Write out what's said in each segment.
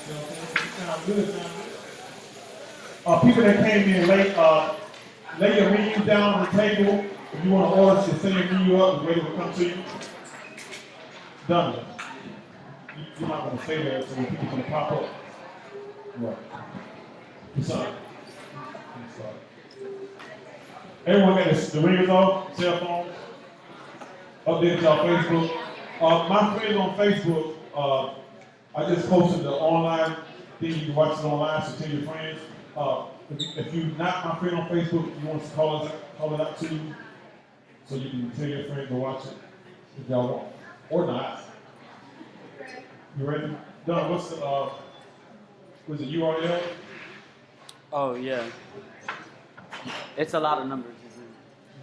You know what I'm saying? Sound good, sound good. People that came in late, lay your menu down on the table. If you want to order, just send your menu up and wait will come to you. Done. You're not going to stay there, so when people going to pop up. What? What's up? Everyone got the ringers off, cell phones, updated y'all Facebook. My friends on Facebook, I just posted the online thing. You can watch it online, so tell your friends. If you're not my friend on Facebook, you want to call it out to you, so you can tell your friends to watch it if y'all want, or not. You ready? Don, was it URL? Oh, yeah. It's a lot of numbers.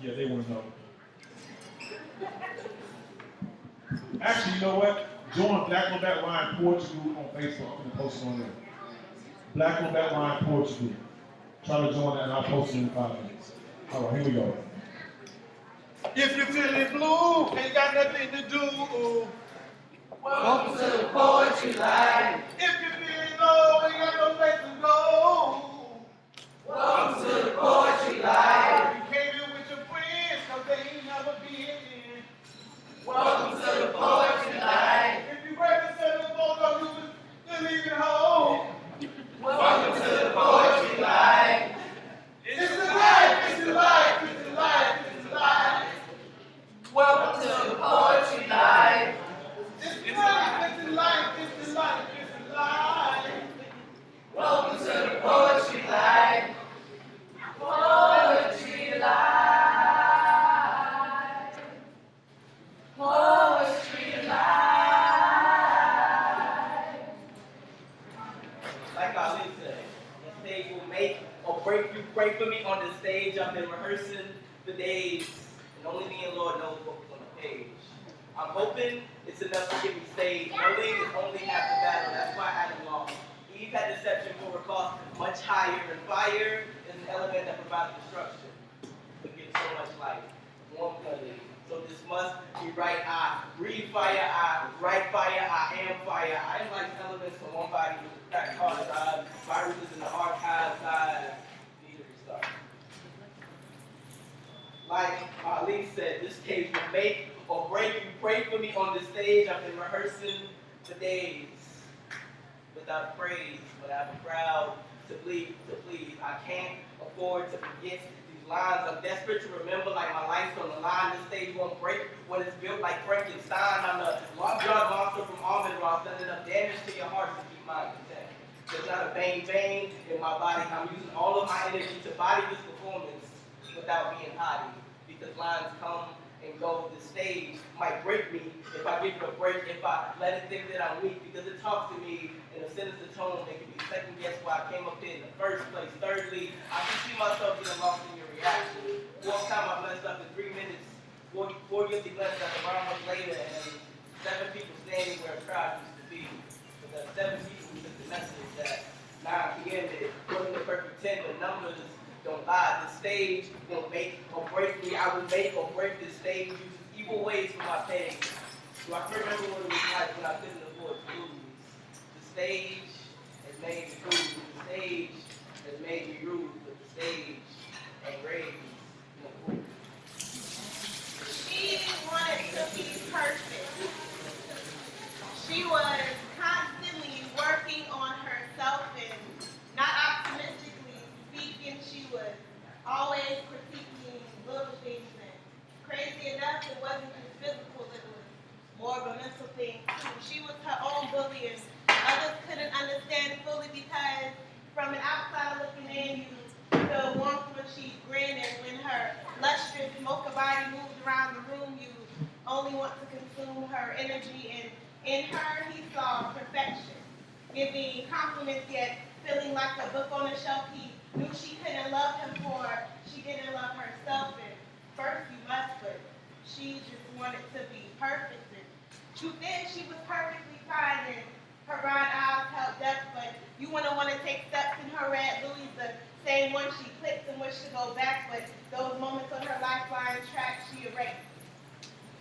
Yeah, they want to know. Actually, you know what? Join Black on That Line Portugal on Facebook. I'm going to post it on there. Black on That Line Portugal. Try to join that and I'll post it in 5 minutes. All right, here we go. If you're feeling blue, ain't got nothing to do. Welcome to the Poetry Line. If you're feeling low, ain't got no place to go. Welcome to the Poetry Line. You came here with your friends, cause they ain't never been. Welcome to the Poetry Line. If you break the set of photos, you leave it home. Welcome to the Poetry Line. It's the life, it's the life, it's the life, it's the life. Welcome to the Poetry Line. It's the life, it's the life, it's the life, it's the life. Welcome to the Poetry Line. Poetry Line. Poetry Line. Like Ali said, the stage will make or break you. Pray for me on the stage. I've been rehearsing for days, and only me and Lord knows what was on the page. I'm hoping it's enough to get me stayed. Knowing is only half the battle. That's why I had it long. Eve had deception for a cost much higher, and fire is an element that provides destruction, but gives so much light. Warm-blooded. So this must be right. I breathe fire. I write fire. I am fire. I am like elements from one body with the crack hard side. Viruses in the archives. I need to restart. Like Ali said, this cage will make or break you. Pray for me on the stage. I've been rehearsing for days without praise, but I have a crowd to please. I can't afford to forget these lines. I'm desperate to remember, like my life's on the line. This stage won't break when it's built like Frankenstein. I'm the one-drug monster from Almond Rock, done enough damage to your heart to keep mine content. There's not a vein in my body. I'm using all of my energy to body this performance without being haughty, because lines come and go. The stage might break me if I give it a break, if I let it think that I'm weak, because it talks to me in a sinister tone. It can be second guess why I came up here in the first place. Thirdly, I can see myself getting lost in your reaction. Fourth time I messed up in 3 minutes, four guilty glances at the brown much later, and 7 people standing where a crowd used to be. But the 7 people who took the message that 9 p.m. it wasn't the perfect 10, but numbers don't lie. The stage will make or break me. I will make or break this stage. Use evil ways for my pain. Do I remember what it was like when I couldn't afford to lose? The stage has made me rude. The stage has made me rude, but the stage ain't raised me. She wanted to be perfect. She was constantly working on herself and not optimistically speaking. She was always critiquing little things. And crazy enough, it wasn't just physical, it was more of a mental thing too. She was her own bully, and others couldn't understand fully because from an outsider looking in, you feel warmth when she's grinning. When her lustrous mocha body moves around the room, you only want to consume her energy. And in her, he saw perfection, giving compliments yet feeling like a book on a shelf. He knew she couldn't love him for she didn't love herself. And first you must, but she just wanted to be perfect. And truth is, she was perfectly fine, and her brown eyes held depth, but you wouldn't want to take steps in her red Louis, the same one she clicked and wished to go back, but those moments on her lifeline track she erased.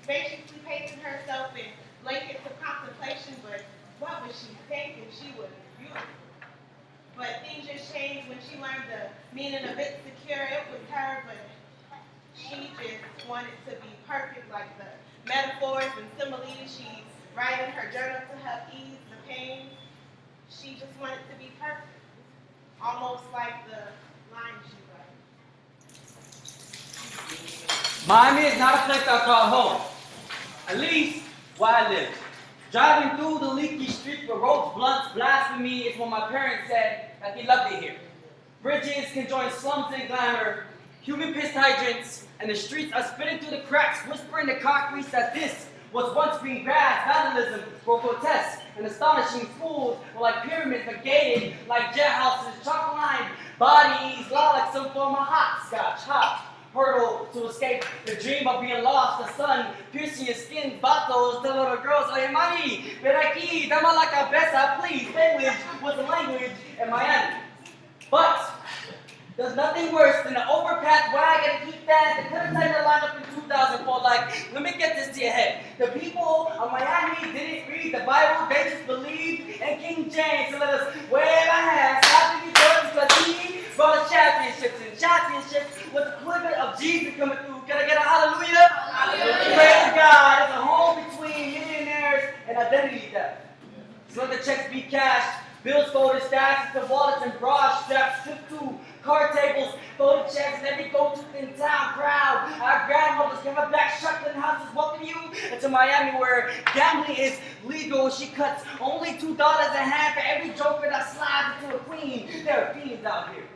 Graciously pacing herself in blankets of contemplation, but what was she thinking? She was beautiful. But things just changed when she learned the meaning of insecure. It was her, but she just wanted to be perfect, like the metaphors and similes. She's writing her journal to help ease the pain. She just wanted to be perfect, almost like the lines she wrote. Miami is not a place I call home. At least where I live. Driving through the leaky streets with ropes, blunts, blasphemy is what my parents said that they loved it here. Bridges can join slums and glamour, human piss hydrants, and the streets are spitting through the cracks, whispering to concrete that this was once green grass, vandalism, for grotesque and astonishing schools were like pyramids negated, like jet houses, chalk-lined bodies, lie like some form of hopscotch, hop, hurdle to escape the dream of being lost, the sun piercing your skin, batos, the little girls, oye mami, ven aquí, dame la cabeza, please, language was the language in Miami. But there's nothing worse than an overpacked wagon and heat that they couldn't take the line up in 2004. Like, let me get this to your head. The people of Miami didn't read the Bible, they just believed in King James. So let us wave our hands, happy because he brought us championships, and championships with the quiver of Jesus coming through. Can I get a hallelujah? Hallelujah. Praise God. It's a home between millionaires and identity theft. So let the checks be cashed, bills folded, stashed into wallets and broad straps, stripped to card tables, folded checks, and every go-to in town crowd. Our grandmothers give her back shotgun houses, welcome you into Miami where gambling is legal. She cuts only $2 a hand for every joker that slides into a queen. There are fiends out here.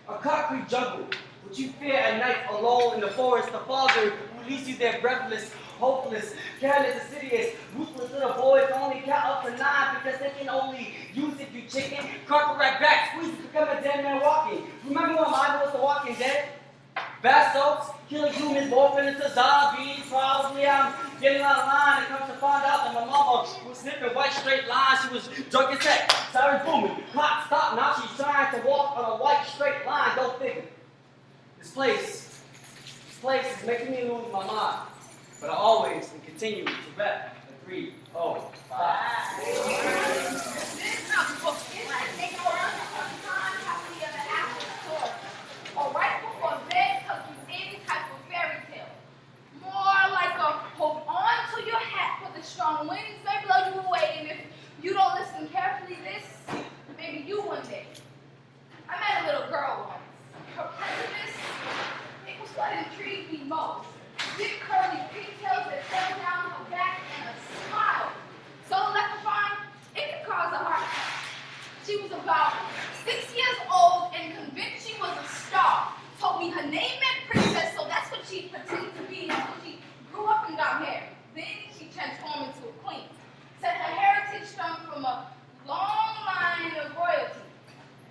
A concrete jungle, which you fear at night alone in the forest. The father who leaves you there breathless, hopeless, careless, insidious, ruthless little boys only count up to 9 because they can only use if you chicken. Carpet right back, squeeze to become a dead man walking. Remember when Milo was the Walking Dead? Bath salts, killing humans, morphing into zombies. Probably I'm getting out of line and come to find out that my mama was snipping white straight lines. She was drunk as heck, sirens booming, clock stopped. Now she's trying to walk on a white straight line. Go figure. This place is making me lose my mind. But I always and continue to bet at 3, 0, 5. Or right before bed, tells you any type of fairy tale. More like a hold on to your hat for the strong winds may blow you away, and if you don't listen carefully, this may be you one day. I met a little girl once. Her prejudice, it was what intrigued me most. Big curly pigtails that fell down her back and a smile so electrifying it could cause a heart attack. She was about 6 years old and convinced she was a star. Told me her name meant princess, so that's what she pretended to be until she grew up and got married. Then she transformed into a queen. Said her heritage stemmed from a long line of royalty.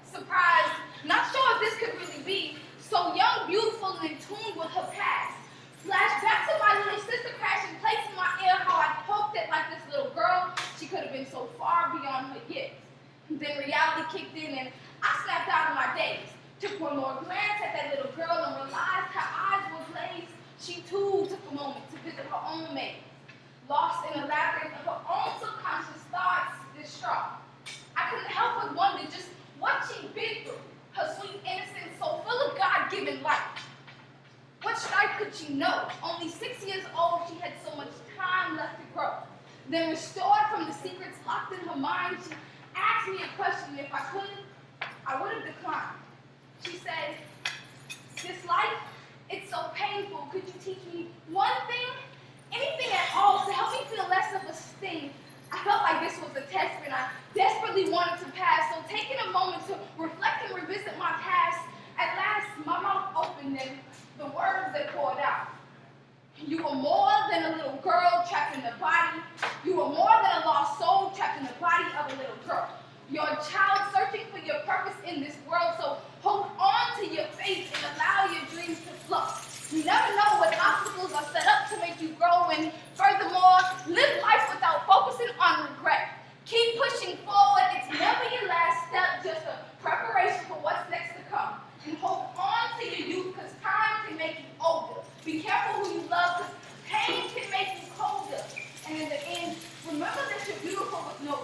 Surprised, not sure if this could really be, so young, beautiful, and in tune with her past. Flash back to my little sister crashing place in my ear, how I hoped that like this little girl, she could have been so far beyond her years. Then reality kicked in and I snapped out of my daze. Took one more glance at that little girl and realized her eyes were glazed. She too took a moment to visit her own maze. Lost in a labyrinth of her own subconscious thoughts, distraught. I couldn't help but wonder just what she'd been through. Her sweet innocence so full of God-given life. What strife could she know? Only 6 years old, she had so much time left to grow. Then restored from the secrets locked in her mind, she asked me a question. If I could, I would have declined. She said, this life, it's so painful. Could you teach me one thing? Anything at all to help me feel less of a sting? I felt like this was a test and I desperately wanted to pass. So taking a moment to reflect and revisit my past, at last my mouth opened and the words that poured out. You were more than a little girl trapped in the body. You were more than a lost soul trapped in the body of a little girl. You're a child searching for your purpose in this world, so hold on to your faith and allow your dreams to flow. You never know what obstacles are set up to make you grow, and furthermore, live life without focusing on regret. Keep pushing forward. It's never your last step, just a preparation for what's next to come. And hold on to your youth, because time can make you older. Be careful who you love, because pain can make you colder. And in the end, remember that you're beautiful with no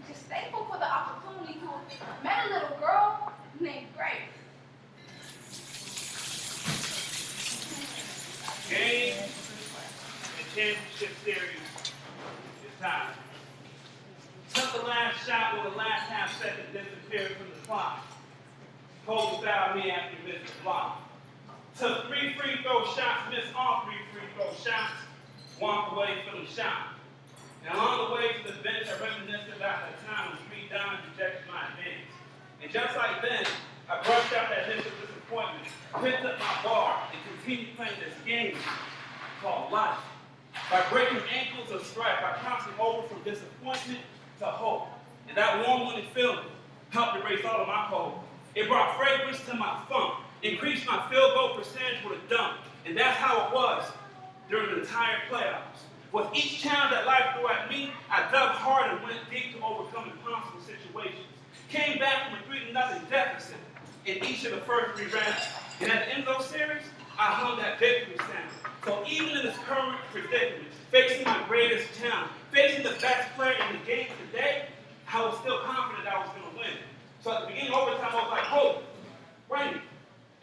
Just thankful for the opportunity to have met a little girl named Grace. Game and championship series is time. Took the last shot with the last half second disappeared from the clock. Kobe fouled me after he missed the block. Took 3 free throw shots, missed all 3 free throw shots, walked away from the shot. And along the way to the bench, I reminisced about the time when 3 dimes rejected my advance. And just like then, I brushed out that initial disappointment, picked up my bar, and continued playing this game called life. By breaking ankles of strife, by crossing over from disappointment to hope. And that warm winning feeling helped erase all of my cold. It brought fragrance to my funk, increased my field goal percentage with a dunk. And that's how it was during the entire playoffs. With each challenge that life threw at me, I dug hard and went deep to overcome impossible situations. Came back from a 3-0 deficit in each of the first 3 rounds. And at the end of those series, I hung that victory sound. So even in this current predicament, facing my greatest challenge, facing the best player in the game today, I was still confident I was going to win. So at the beginning of overtime, I was like, "Kobe, bring me."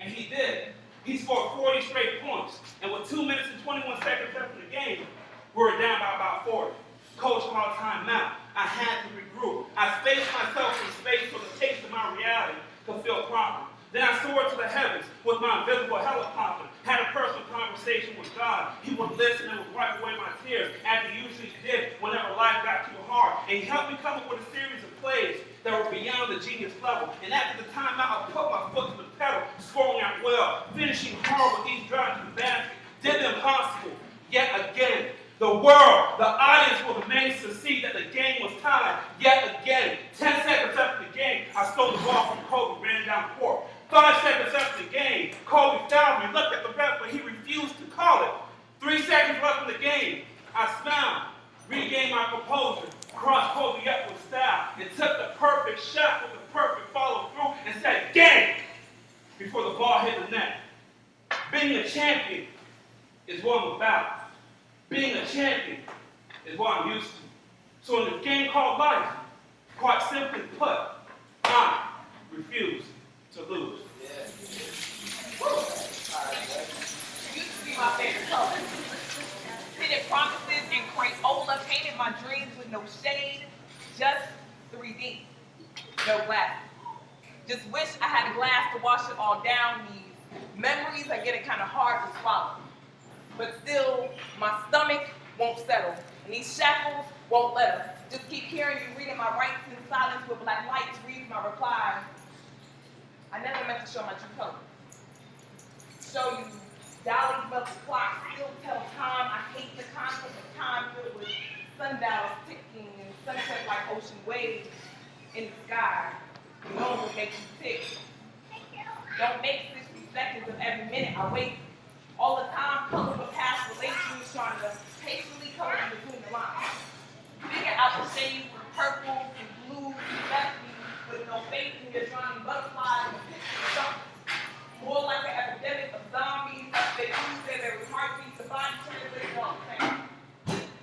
And he did. He scored 40 straight points. And with 2 minutes and 21 seconds left in the game, we were down by about 40. Coach called timeout. I had to regroup. I spaced myself in space so the taste of my reality could feel proper. Then I soared to the heavens with my invisible helicopter, had a personal conversation with God. He would listen and would wipe away my tears, as he usually did whenever life got too hard. And he helped me come up with a series of plays that were beyond the genius level. And after the timeout, I put my foot to the pedal, scoring out well, finishing hard with each drive to the basket. Did the impossible yet again. The world, the audience was amazed to see that the game was tied yet again. 10 seconds after the game, I stole the ball from Kobe, ran down court. 5 seconds after the game, Kobe fouled me, looked at the ref, but he refused to call it. 3 seconds left in the game, I smiled, regained my composure, crossed Kobe up with style, and took the perfect shot with the perfect follow-through and said, "Game!" before the ball hit the net. Being a champion is what I'm about. Being a champion is what I'm used to. So in this game called life, quite simply put, I refuse to lose. Used to be my favorite color. Fitted promises and Crayola, painted my dreams with no shade, just 3D, no glass. Just wish I had a glass to wash it all down. These memories are getting kind of hard to swallow. But still, my stomach won't settle, and these shackles won't let them. Just keep hearing you reading my rights in silence with black lights, read my reply. I never meant to show my true color. Show you Dolly melted clock, still tell time. I hate the concept of time filled with sundials ticking and sunset like ocean waves in the sky. You know what makes you tick. Don't make 60 seconds of every minute I wait. All the time, color of past relations, trying to patiently color in between the lines. Figure out the shades from purple and blue, left me with no faith in your drowning butterflies and picture of something. More like an epidemic of zombies. They do say there was heartbeats, the body translated all the same.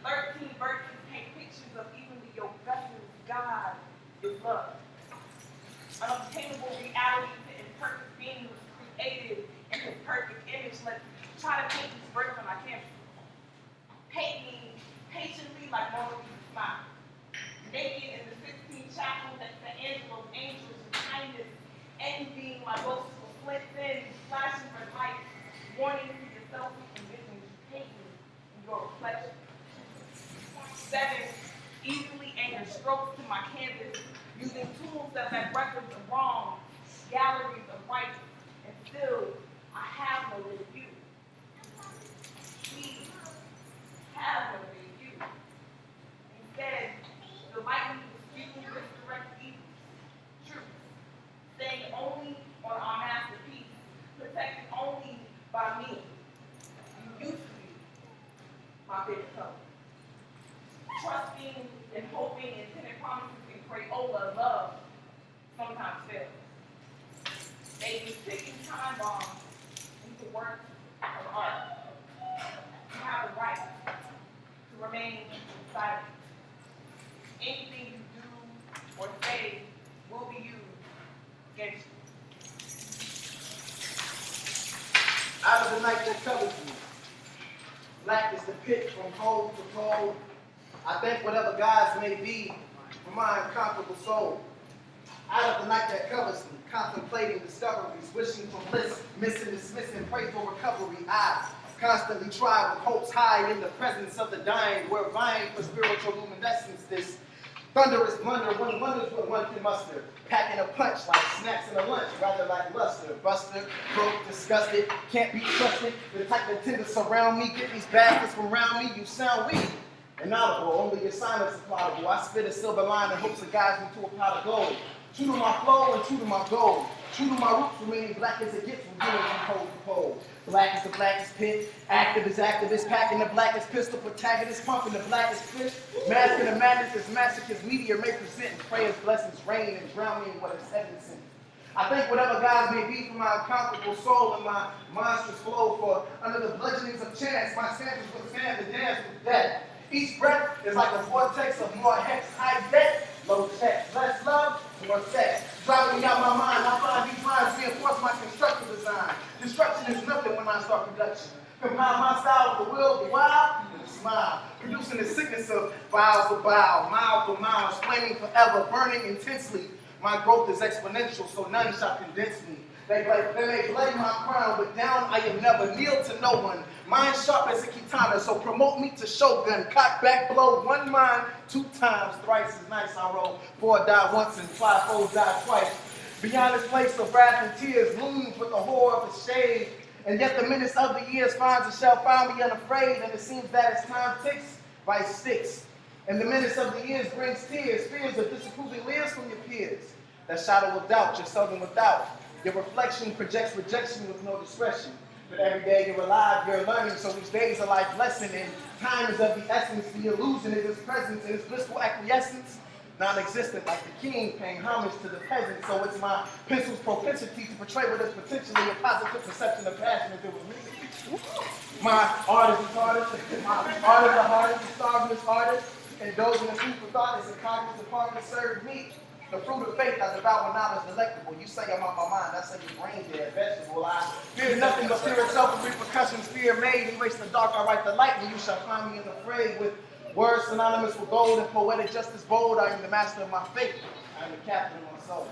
13 verses paint pictures of evenly yoked vessels. God is love. Unobtainable reality to imperfect being was created in his perfect image. Let's try to paint these bricks on our canvas. Paint me patiently like Mona Lisa smile. Naked in the 16 chapels at St. Angelo's angels of kindness, envying my boastful flint thin, flashing for light, warning to yourself and visions you hate me in your reflection. 7 easily anchored strokes to my canvas, using tools that let records of wrong, galleries of right, and still I have no little view. We have no little view. Instead, the lightning was speaking misdirect evil, truth, staying only on our masterpiece, protected only by me. You used to be my favorite color. Trusting and hoping and tenant promises and Crayola love sometimes fails. They use ticking time bombs into works of art. You have the right to remain silent. Anything you do or faith will be used against you. Out of the night that covers me, black is the pit from pole to pole. I thank whatever gods may be for my incomparable soul. Out of the night that covers me, contemplating discoveries, wishing for bliss, missing, dismissing, pray for recovery. I constantly try with hopes high in the presence of the dying, we're vying for spiritual luminescence. This thunderous blunder, one wonders what one can muster. Packing a punch like snacks in a lunch, rather like luster. Buster, broke, disgusted, can't be trusted. The type that tend to surround me, get these bastards from around me. You sound weak, inaudible, only your silence is audible. I spit a silver line in hopes it guides me to a pot of gold. True to my flow and true to my goal. True to my roots, remaining black as it gets from doing from pole to pole. Black is the blackest pit, active is activist, packing the blackest pistol, protagonist, pumping the blackest fish. Masking the madness as masochist meteor may present, and prayers, blessings rain and drown me in what is heaven sent. I thank whatever gods may be for my incomparable soul and my monstrous flow, for under the bludgeonings of chance, my samples would stand to dance with death. Each breath is like a vortex of more hex, high debt, low checks, less love, more sex. Driving me out my mind, I find these lines reinforce my constructive design. Destruction is nothing when I start production. Combine my style with the will, the wild, and the smile. Producing the sickness of bile for bile, mile for mile, flaming forever, burning intensely. My growth is exponential, so none shall condense me. They may blame my crown, but down I am never, kneel to no one. Mind sharp as a katana, so promote me to shogun. Cock back blow, one mind, 2 times, thrice as nice I roll. 4 die once and 5 die twice. Beyond this place of wrath and tears, looms with the horror of the shade. And yet the menace of the years finds and shall find me unafraid. And it seems that as time ticks, vice sticks. And the menace of the years brings tears, fears of disapproving leers from your peers. That shadow of doubt, you're seldom without. Your reflection projects rejection with no discretion. But every day you're alive, you're learning, so each day is a life lesson. And time is of the essence, the illusion of his presence and his blissful acquiescence, non-existent like the king paying homage to the peasant. So it's my pencil's propensity to portray what is potentially a positive perception of passion if it was me. My art is the hardest, my art is the hardest, the starving artist, indulging in food for thought is a conscious department served meat. The fruit of faith I devour knowledge delectable. You say I'm on my mind, I say your brain dead vegetable. I fear nothing but fear itself and repercussions fear made. Erase the dark, I write the light, and you shall find me in the fray with words synonymous with gold and poetic justice bold. I am the master of my fate. I am the captain of my soul.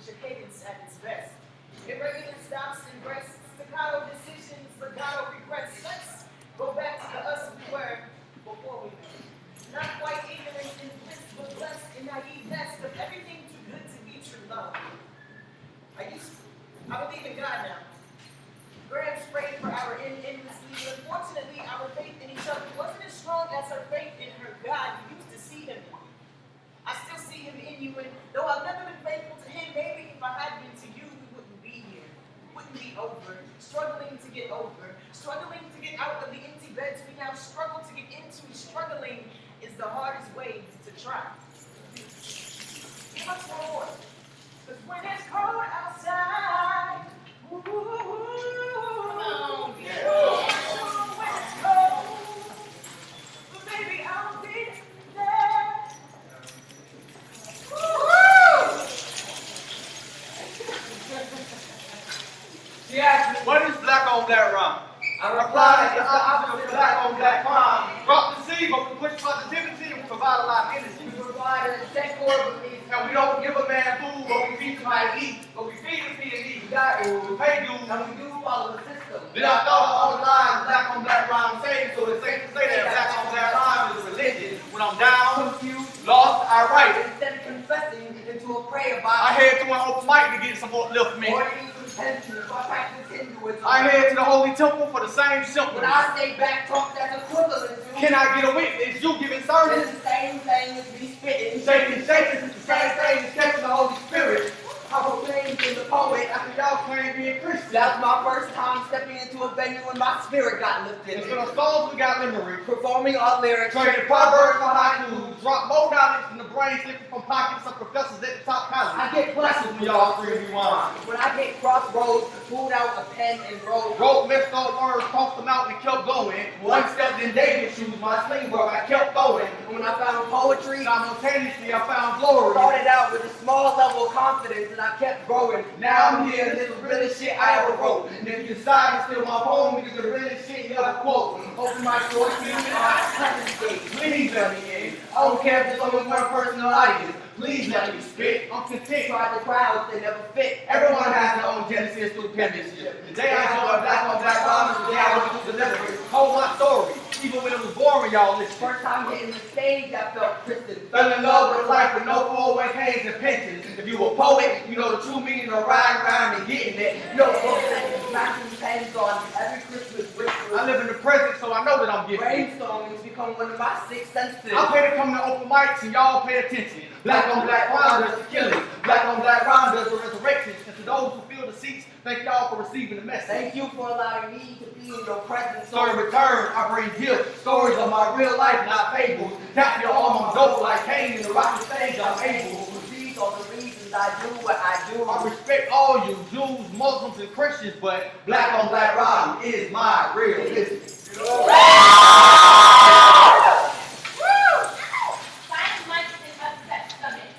Your cadence at its best. Irregular stops and breasts, staccato decisions, legato regrets. Let's go back to the us we were before we met. Not quite ignorant in bliss, but blessed in naiveness, but everything too good to be true love. I believe in God now. Graham prayed for our endlessly, but unfortunately our faith in each other wasn't as strong as her faith in her God. You used to see him in you. I still see him in you, and though I've never been faithful to him, maybe if I had been to you, we wouldn't be here. Wouldn't be over. Struggling to get over. Struggling to get out of the empty beds we now struggle to get into. Struggling is the hardest way to try. Give us one more. Because when it's cold outside, ooh, when it's cold, but baby, I'll be there. She asked me, what is black on black rhyme? I replied, it's the opposite of black on black crime. Drop the seed, but we push positivity and we provide a lot of energy. We provide a tech order beliefs, and we don't give a man food, but we feed somebody eat. But we feed the need. We got food, we pay dues, and we do follow the system. Then I thought of all the lines black on black rhyme say, so it's safe to say that black on black rhyme is a religion. When I'm down, confused, lost, I write. Instead of confessing into a prayer box, I head to an open mic to get some more lift me. I head to the Holy Temple for the same simple. When I stay back, talk that's equivalent to. Can I get a witness? You giving service? It's the same thing as me spitting. Shaking, it's the same thing as catching venue and my spirit got lifted. And for the songs we got limerick. Performing all lyrics. Trading proverbs for haikus. Drop more knowledge than the brain slipping from pockets of professors at the top college. I get blessed When y'all free rewind. when I hit crossroads, pulled out a pen and wrote. Wrote messed up words, tossed them out and kept going. One stepped in David's shoes, my sling broke, I kept going. And when I found poetry, Simultaneously, I found glory. started out with a small level of confidence and I kept growing. Now I'm here, and this is the realest shit I ever wrote. And if you decide to steal my poem, because the realest shit you ever quote. Open my doors to you and I Please let me in. I don't care if there's only one person in the audience. Please let me spit. I'm content. try the crowds, they never fit. Everyone has their own genesis through penmanship. Today I enjoy black on black rhymes, today I want to deliver it. Hold my story. Even when it was boring, y'all listen. First time hitting the stage, I felt Kristen. Fell in love with life with no 401ks and pensions. If you a poet, you know the true meaning of riding around and getting it. No books and smashing pens on every Christmas whisper. I live in the present, so I know that I'm getting it. Brainstorming's become one of my sixth senses. I pay to come to open mics and y'all pay attention. Black on black rhyme does the killing. Black on black rhyme does the resurrection. And to those who fill the seats, thank y'all for receiving the message. Thank you for allowing me to be in your presence. So in return, I bring gifts, stories of my real life, not fables. Tap your arm on dope like Kane in the rocket stage, I'm able. These are the reasons I do what I do. I respect all you Jews, Muslims, and Christians, but black on black rhyme is my real business. Science lunch and upset stomach.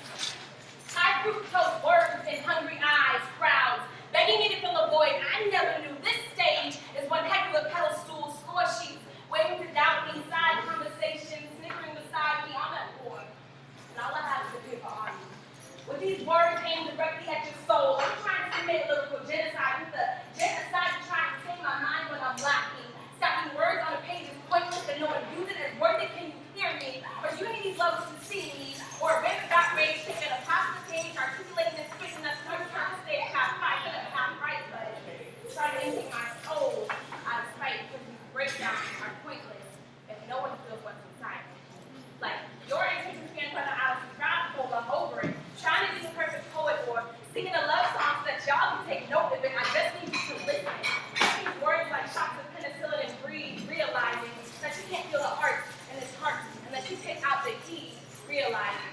High fructose words and hungry eyes, crowds, begging me to fill a void. I never knew this stage is one heck of a pedestal, score sheets, waiting to doubt me, side conversations, snickering beside me. I'm at war, and all I have is a paper on me. With these words aimed directly at your soul, I'm trying to commit lyrical genocide. With the genocide, trying to take my mind when I'm lacking. Stacking words on a page is pointless, and no one views it as worth it. Can you hear me? Or do you need these levels to see me? Or a random dot rage taking a pop the page, articulating and spitting us, trying to stay at half price, half price, but trying to empty my soul out of spite because these breakdowns are pointless if no one feels what's inside. Like, your attention span for the hours is graphical, I'm over it. Trying to be the perfect poet or singing a love song so that y'all can take note of it. I just need you to listen. These words like shots of penicillin and breathe, realizing that you can't feel the heart in this heart, and that you pick out the key, realizing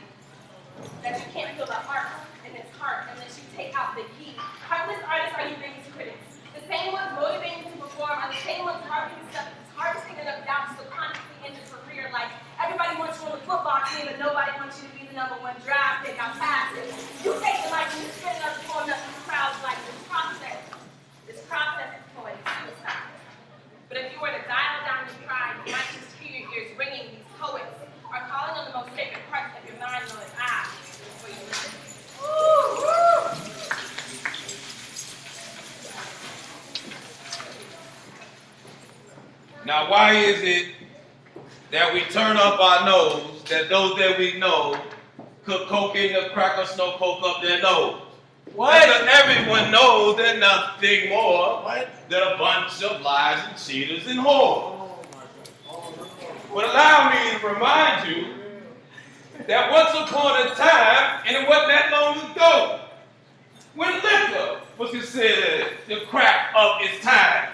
that you can't feel the heart in this heart, unless you take out the key. Heartless artists are you bringing to critics. The same ones motivating to perform are the same ones harvesting enough doubts to consciously end a career. Like, everybody wants you on the football team, but nobody wants you to be the #1 draft pick. I'm past it. You take the life and you spend us pulling up these crowds like this process is poetic suicide. But if you were to dial down your pride, you might just hear your ears ringing. These poets are calling on the most sacred parts of your mind, Lord. Before you listen. Now, why is it that we turn up our nose that those that we know cook coke in the crack or snow coke up their nose? What? Because everyone knows they're nothing more than a bunch of lies and cheaters and whores. But allow me to remind you that once upon a time, and it wasn't that long ago, when liquor was considered the crack of its time.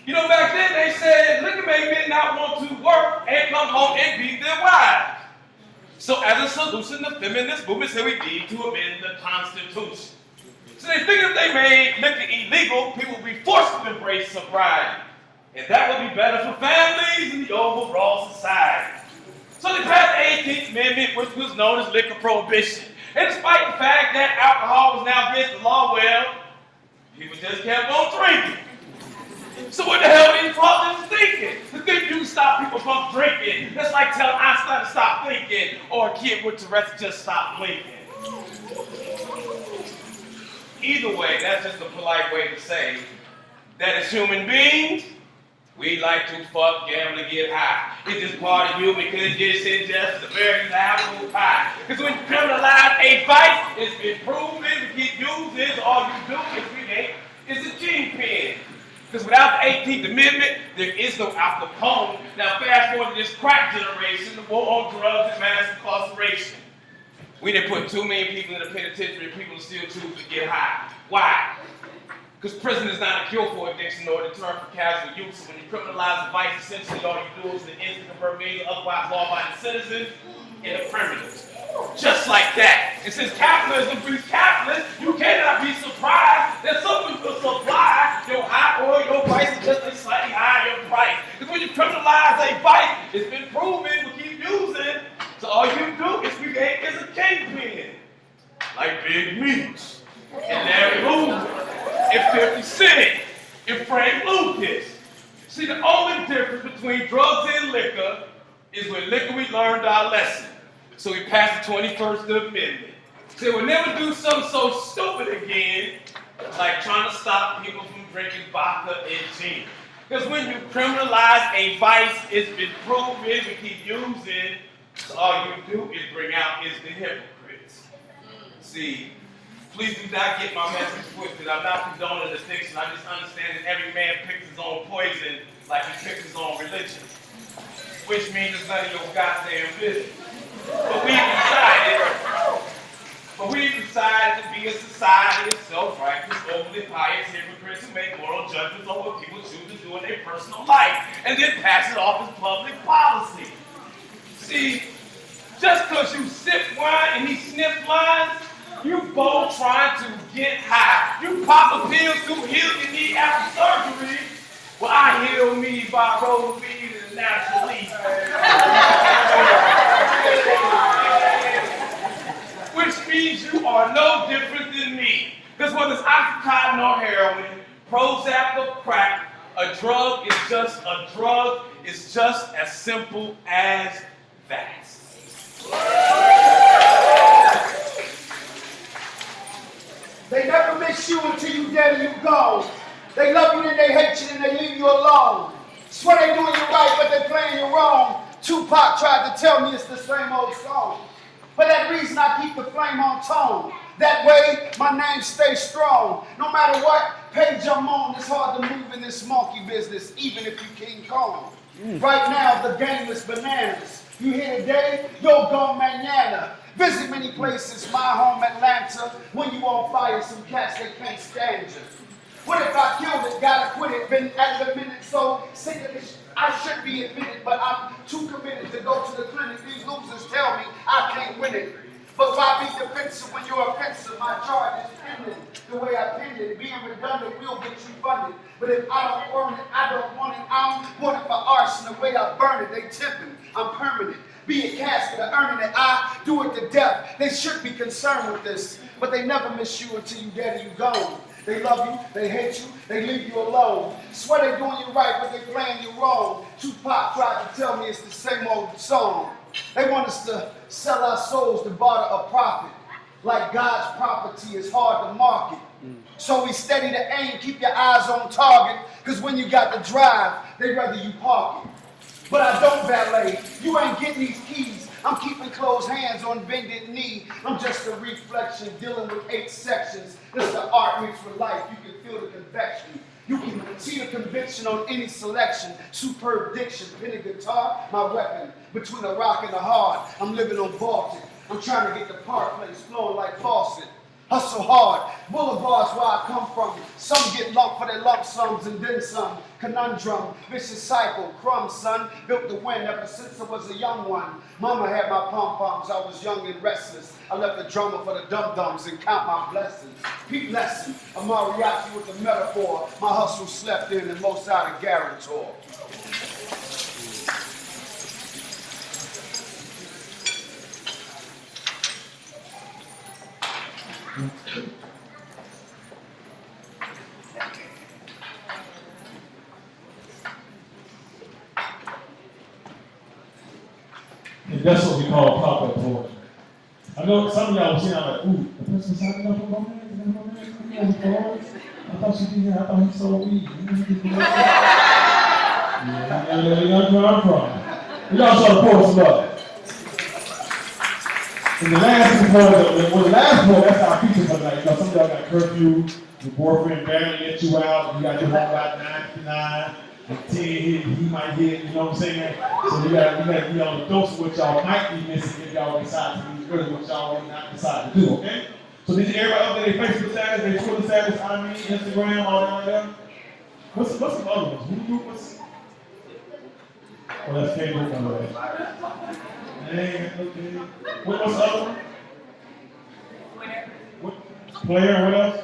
You know, back then they said liquor made men not want to work and come home and beat their wives. So as a solution, the feminist movement said we need to amend the Constitution. So they figured if they made liquor illegal, people would be forced to embrace sobriety. And that would be better for families and the overall society. So they passed the 18th Amendment, which was known as liquor prohibition. And despite the fact that alcohol was now against the law, well, people just kept on drinking. So what the hell are these fathers thinking? To think you can stop people from drinking. That's like telling Einstein to stop thinking, or a kid with Tourette's to just stop blinking. Either way, that's just a polite way to say that as human beings, we like to fuck, gamble, and get high. It's just part of human condition, just the very apple pie. Because when you criminalize a vice, it's been proven to get used, is all you do is create is a gene pen. Because without the 18th Amendment, there is no Al Capone. Now fast forward to this crack generation, the war on drugs and mass incarceration. We didn't put too many people in the penitentiary, people still choose to get high. Why? Because prison is not a cure for addiction nor a deterrent for casual use. So when you criminalize the vice, essentially all you do is to instantly convert millions of otherwise law-abiding citizens into criminals. Just like that. And since capitalism breeds capitalists, you cannot be surprised that someone will supply your high oil, your price is just a slightly higher price. Because when you criminalize a vice, it's been proven, we keep using. So all you do is create is a kingpin. Like Big Meech, and Larry Hoover, and 50 Cent, and Frank Lucas. See, the only difference between drugs and liquor is with liquor we learned our lesson. So we passed the 21st Amendment. So we'll never do something so stupid again, like trying to stop people from drinking vodka and gin. Because when you criminalize a vice, it's been proven, we keep using, so all you do is bring out is the hypocrites. See, please do not get my message twisted. I'm not condoning addiction. I just understand that every man picks his own poison like he picks his own religion. Which means it's none of your goddamn business. But we've decided to be a society of self-righteous, overly pious hypocrites who make moral judgments on what people choose to do in their personal life and then pass it off as public policy. See, just because you sip wine and he sniff lines, you both trying to get high. You pop a pill to heal your knee after surgery. Well, I heal me by rolling weed and natural leaf. Which means you are no different than me. Because whether it's Oxycontin or heroin, Prozac or crack, a drug is just a drug. It's just as simple as that. They never miss you until you dead and you gone. They love you and they hate you and they leave you alone. Swear they doing you right, but they playing you wrong. Tupac tried to tell me it's the same old song. For that reason, I keep the flame on tone. That way, my name stays strong. No matter what page I'm on, it's hard to move in this monkey business, even if you King Kong. Right now, the game is bananas. You here today, you'll go manana. Visit many places, my home Atlanta. When you on fire, some cats, they can't stand you. What if I killed it, gotta quit it, been at the minute, so sick of this, I should be admitted, but I'm too committed to go to the clinic. These losers tell me I can't win it. But why be defensive when you're offensive? My charge is pending the way I penned it. Being redundant will get you funded. But if I don't earn it, I don't want it. I'm wanting for arson. The way I burn it, they tipping. I'm permanent. Be a casket of earning it. I do it to death. They should be concerned with this. But they never miss you until you dead and you gone. They love you, they hate you, they leave you alone. Swear they're doing you right, but they playing you wrong. Tupac tried to tell me it's the same old song. They want us to sell our souls to barter a profit. Like God's property is hard to market. So we steady to aim, keep your eyes on target, because when you got the drive, they'd rather you park it. But I don't valet. You ain't getting these keys. I'm keeping closed hands on bended knee. I'm just a reflection dealing with 8 sections. This is the art mixed with life. You can feel the convection. You can see the conviction on any selection. Superb diction, penny guitar, my weapon. Between a rock and a hard, I'm living on Baltic. I'm trying to get the park place flowing like faucet. Hustle hard. Boulevards where I come from. Some get lumped for their lump sums and then some. Conundrum, vicious cycle, crumbs, son. Built to win ever since I was a young one. Mama had my pom-poms, I was young and restless. I left the drummer for the dum-dums and count my blessings. Peep lesson, a mariachi with the metaphor. My hustle slept in and most out of guarantor. And that's what we call pop-up poetry. I know some of y'all was saying, like, ooh, the person signing up for my man? I thought she did that. I thought he sold weed. Yeah, y'all know where I'm from. Y'all saw the post love. And the last poem, that's our feature for tonight. You know, some of y'all got curfew, your boyfriend barely let you out, you got your home by 9:59. At 10 hit, he might hit, you know what I'm saying? So we gotta be on the dose of what y'all might be missing if y'all decide to do what y'all will not decide to do, okay? So did you everybody update their Facebook status, their Twitter status, Instagram, all that like that? What's some other ones? Well, that's cable from the okay. What's the other one? Player, what else?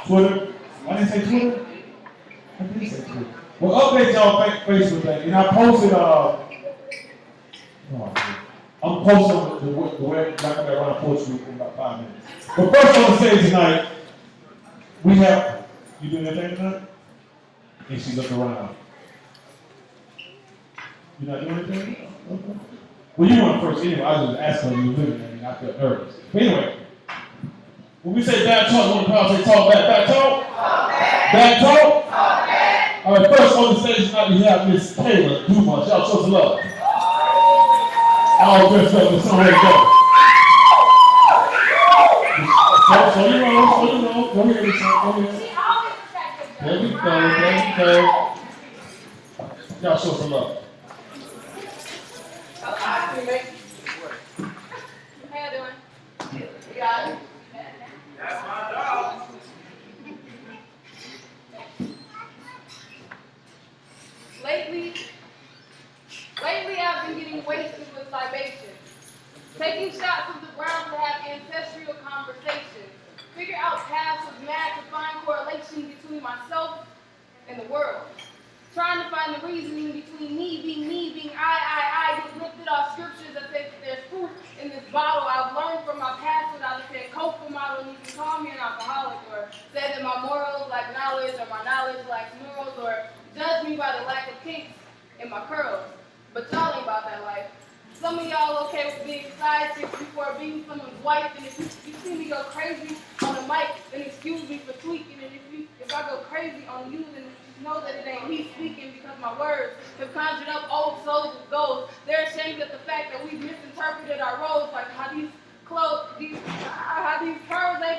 Twitter. I didn't say Twitter? I did say Twitter. Well, update y'all Facebook thing. And I posted, I'm posting the web, like I'm gonna run a post group in about 5 minutes. But first on the stage tonight, we have, you doing anything tonight? And she looked around. You're not doing anything? Okay. Well, you went first anyway. I was just asking you to do it. I felt nervous. But anyway, when we say back talk, when the crowd say talk back, back talk? Talk back. Back talk? Talk back. All right, first on the stage tonight, we have Miss Kayla Dumas. Y'all show some love. All dressed up in some way to go. So you know. Go ahead, Miss Go ahead. There we go. Y'all show some love. How you doing? You got it? That's my dog. Lately I've been getting wasted with libations, taking shots of the ground to have ancestral conversations, figure out paths of math to find correlation between myself and the world. Trying to find the reasoning between me being I, get lifted off scriptures that say that there's proof in this bottle. I've learned from my past without a Coke model, and you can call me an alcoholic, or say that my morals lack knowledge, or my knowledge lacks morals, or judge me by the lack of kinks in my curls. But y'all ain't about that life. Some of y'all okay with being side chicks before being someone's wife, and if you see me go crazy on the mic, then excuse me for tweaking, and if I go crazy on you, then know that it ain't me speaking, because my words have conjured up old souls with goals. They're ashamed at the fact that we've misinterpreted our roles, like how these curves ain't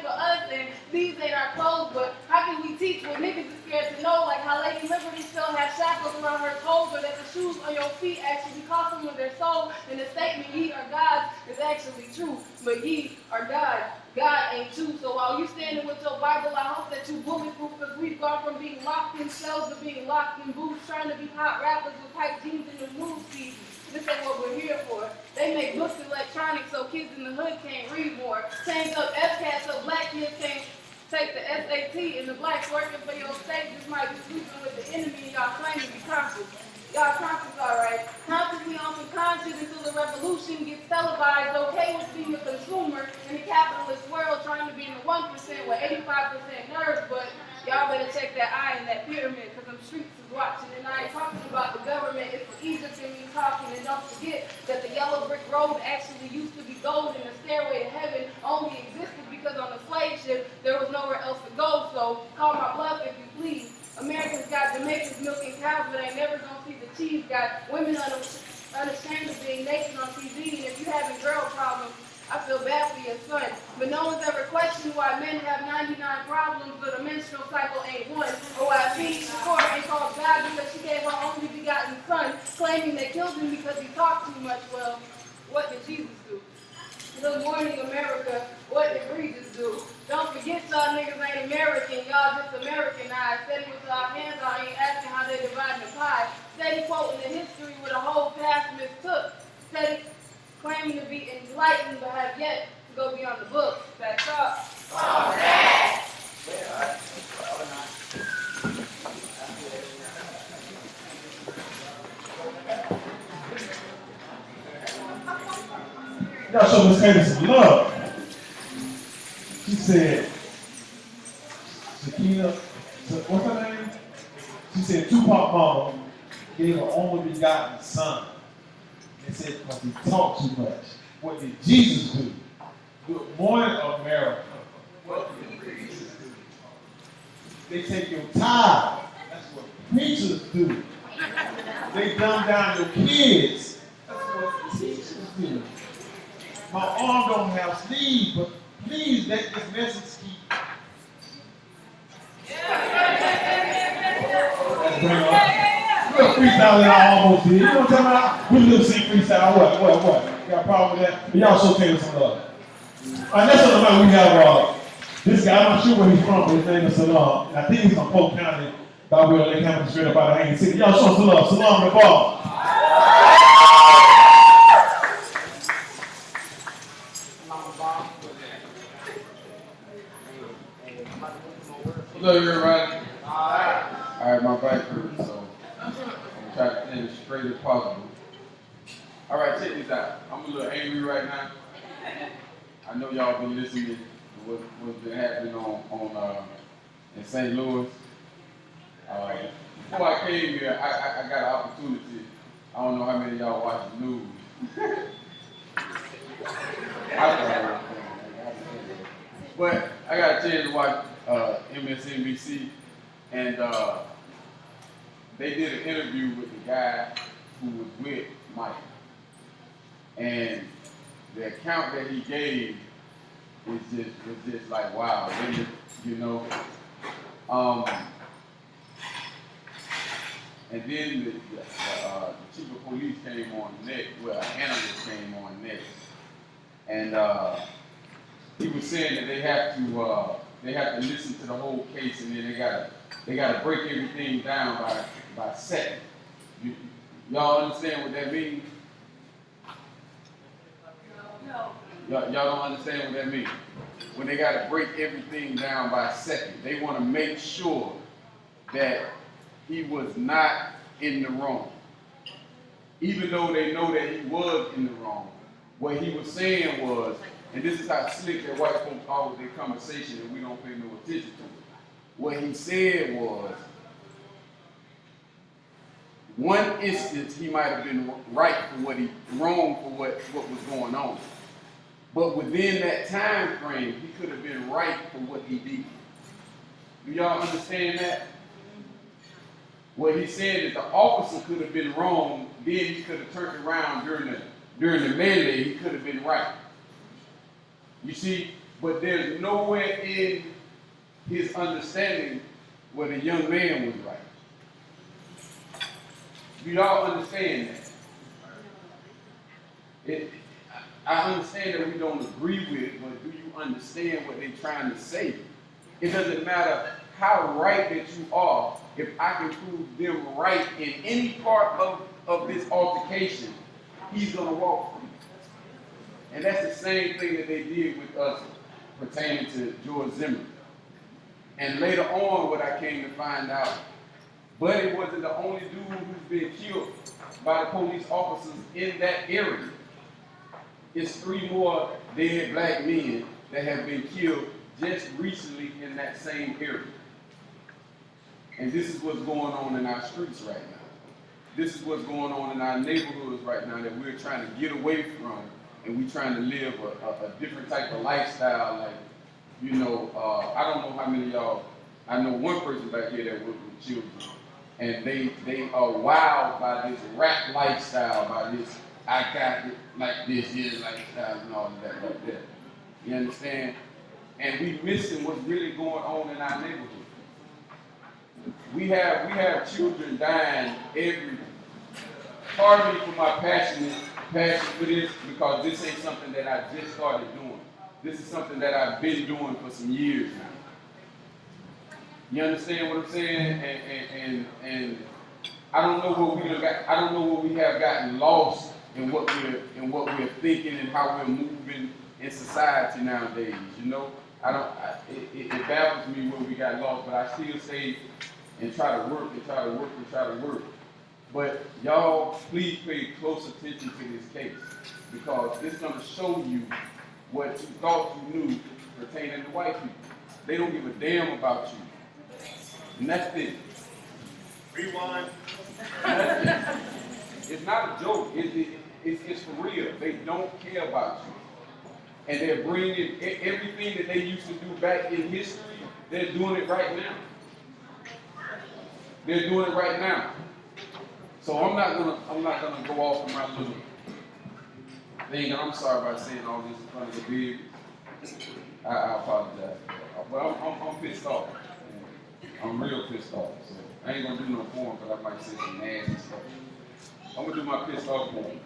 for us and these ain't our clothes, but how can we teach what niggas is scared to know, like how Lady Liberty still has shackles around her toes, or that the shoes on your feet actually cost them of their soul, and the statement ye are gods is actually true, but ye are God. God ain't true. So while you standing with your Bible, I hope that you bulletproof, because we've gone from being locked in cells to being locked in booths, trying to be hot rappers with tight jeans in the mood season. This ain't what we're here for. They make books electronic so kids in the hood can't read more. Change up FCAT so black kids can't take the SAT, and the blacks working for your state just might be sleeping with the enemy, and y'all claim to be conscious. Y'all conscious, all right. Consciously unconscious until the revolution gets televised. Okay with being a consumer in a capitalist world, trying to be in the 1% with 85% nerves, but y'all better check that eye in that pyramid, because them streets is watching. And I ain't talking about the government, it's for Egypt and me talking. And don't forget that the yellow brick road actually used to be gold, and the stairway to heaven only existed because on the slave ship there was nowhere else to go. So call my bluff if you please. Americans got Jamaicans milking cows, but ain't never gonna see the cheese. Got women unashamed of being naked on TV, and if you having girl problems, I feel bad for your son. But no one's ever questioned why men have 99 problems, but a menstrual cycle ain't one. Or why Phoenix Court ain't called God because she gave her only begotten son, claiming they killed him because he talked too much. Well, what did Jesus do? Good morning, America. What did Jesus do? Don't forget y'all niggas ain't American. Y'all just Americanized. Steady with y'all hands on, ain't asking how they dividing the pie. Steady quoting the history with a whole past mistook. Steady claiming to be enlightened, but have yet to go beyond the book. That's up. Oh, that. Y'all show Miss Kayla some love. She said, Shakina, what's her name? She said Tupac mama gave her only begotten son. They said because he talked too much. What did Jesus do? Good morning, America. What did Jesus do? They take your tithe. That's what preachers do. They dumb down your kids. That's what teachers do. My arm don't have sleeves, but please let this message keep. We're freestyling I almost did. You know what I'm talking about? We lip sync freestyle. What? You got a problem with that? But y'all show Kayla some love. Next on the line we have this guy. I'm not sure where he's from, but his name is Salam. And I think he's from Polk County, by way of Lake County, straight up out of Haines City. Y'all show some love. Salam the ball. Hello, everybody. All right, my back hurts, so I'm trying to stay as straight as possible. All right, check this out. I'm a little angry right now. I know y'all been listening to what's been happening in St. Louis. Before I came here, I got an opportunity. I don't know how many of y'all watch the news. But I got a chance to watch MSNBC, and they did an interview with the guy who was with Mike. And the account that he gave was just like, wow, really, you know. And then the chief of police came on next, well, an analyst came on next, and he was saying that they have to listen to the whole case, and then they gotta break everything down by second. Y'all understand what that means? No. Y'all don't understand what that means. When they gotta break everything down by second, they want to make sure that he was not in the wrong, even though they know that he was in the wrong. What he was saying was, and this is how slick that white folks are with their conversation, and we don't pay no attention to it. What he said was, one instance he might have been right for wrong for what was going on. But within that time frame, he could have been right for what he did. Do y'all understand that? What he said is the officer could have been wrong, then he could have turned around during the melee, he could have been right. You see, but there's nowhere in his understanding where the young man was right. Do y'all understand that? I understand that we don't agree with it, but do you understand what they're trying to say? It doesn't matter how right that you are, if I can prove them right in any part of this altercation, he's going to walk free. And that's the same thing that they did with us pertaining to George Zimmerman. And later on, what I came to find out, Buddy wasn't the only dude who's been killed by the police officers in that area. It's 3 more dead black men that have been killed just recently in that same area. And this is what's going on in our streets right now. This is what's going on in our neighborhoods right now that we're trying to get away from, and we're trying to live a different type of lifestyle. Like, you know, I don't know how many of y'all, I know one person back here that works with children, and they are wild by this rap lifestyle, by this I got it like this here lifestyle and all of that like that. You understand? And we missing what's really going on in our neighborhood. We have children dying every. Pardon me for my passion for this, because this ain't something that I just started doing. This is something that I've been doing for some years now. You understand what I'm saying? And I don't know what we have gotten lost in what we're thinking and how we're moving in society nowadays. You know, it baffles me where we got lost, but I still stay and try to work and try to work and try to work. But y'all, please pay close attention to this case, because it's going to show you what you thought you knew pertaining to white people. They don't give a damn about you. And that's it. Rewind. It's not a joke. It's for real. They don't care about you. And they're bringing everything that they used to do back in history, they're doing it right now. They're doing it right now. So I'm not gonna go off on my little thing. I'm sorry about saying all this in front of the baby. I apologize. But I'm pissed off. I'm real pissed off. So I ain't gonna do no form, because I might say some nasty stuff. I'm gonna do my pissed off form.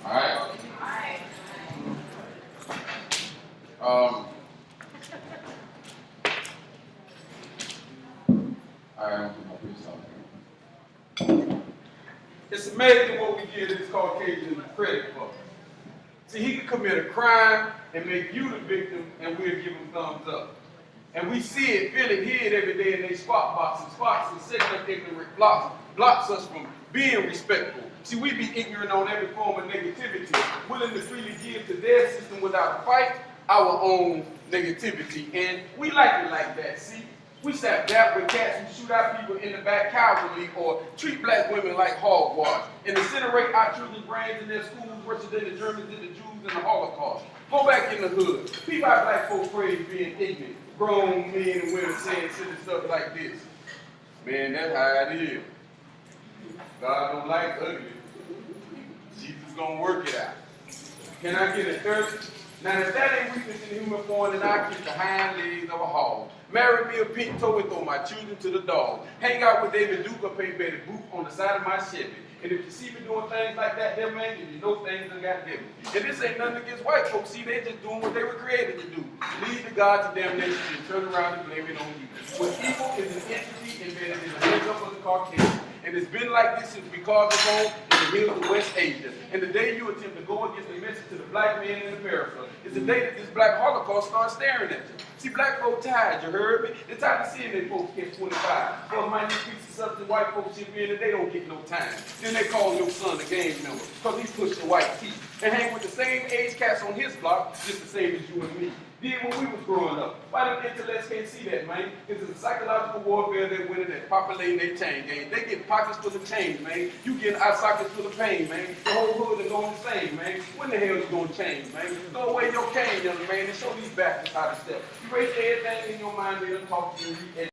All right. amazing what we give this Caucasian credit for. See, he could commit a crime and make you the victim, and we'll give him thumbs up. And we see it, feel it, hear it every day in their spot boxes. Spots and setting up ignorant blocks us from being respectful. See, we be ignorant on every form of negativity, willing to freely give to their system without a fight our own negativity. And we like it like that, see? We slap dap with cats who shoot our people in the back cowardly or treat black women like hogwash and incinerate our children's brains in their schools worse than the Germans did the Jews in the Holocaust. Go back in the hood. People our black folks praise being ignorant. Grown men and women saying silly stuff like this. Man, that's how it is. God don't like ugly. Jesus gonna work it out. Can I get a third? Now, if that ain't weakness in human form, then I kick the hind legs of a hog. Marry me a pink toe and throw my children to the dog. Hang out with David Duke or pay Betty Boop on the side of my Chevy. And if you see me doing things like that, then man, you know things done got heavy. And this ain't nothing against white folks. See, they just doing what they were created to do. Lead the God to damnation and turn around and blame it on you. What evil is an entity embedded in the makeup of the Caucasian. And it's been like this since we carved the bone in the hills of West Asia. And the day you attempt to go against the message to the black man in America is the day that this black Holocaust starts staring at you. See, black folk tired, you heard me? They're tired of seeing their folks get 25. For a minor piece of substance, white folks ship in and they don't get no time. Then they call your son a gang member because he pushed the white teeth and hang with the same age cats on his block, just the same as you and me. Did when we was growing up. Why the intellects can't see that, man? It's a psychological warfare they're winning that's populating their chain gang. They get pockets full of change, man. You get eye sockets full of pain, man. The whole hood is going the same, man. When the hell is going to change, man? Throw away your cane, young man, and show these bastards how to step. You raise everything in your mind, they don't talk to you.